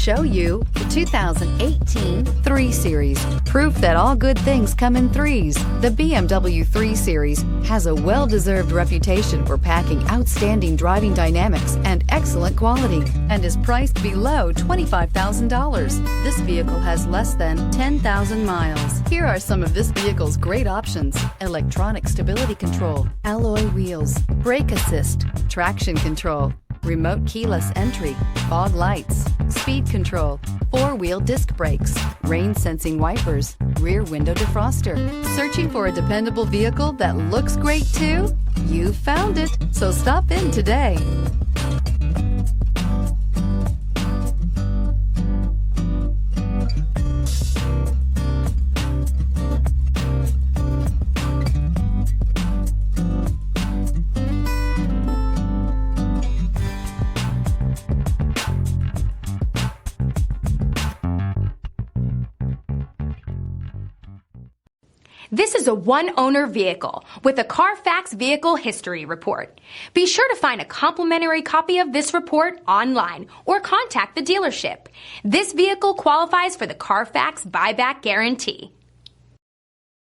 Show you the 2018 3 Series. Proof that all good things come in threes. The BMW 3 Series has a well-deserved reputation for packing outstanding driving dynamics and excellent quality, and is priced below $25,000. This vehicle has less than 10,000 miles. Here are some of this vehicle's great options: electronic stability control, alloy wheels, brake assist, traction control, remote keyless entry, fog lights, speed control, 4-wheel disc brakes, rain sensing wipers, rear window defroster. Searching for a dependable vehicle that looks great too? You found it, so stop in today. This is a one-owner vehicle with a Carfax Vehicle History Report. Be sure to find a complimentary copy of this report online or contact the dealership. This vehicle qualifies for the Carfax Buyback Guarantee.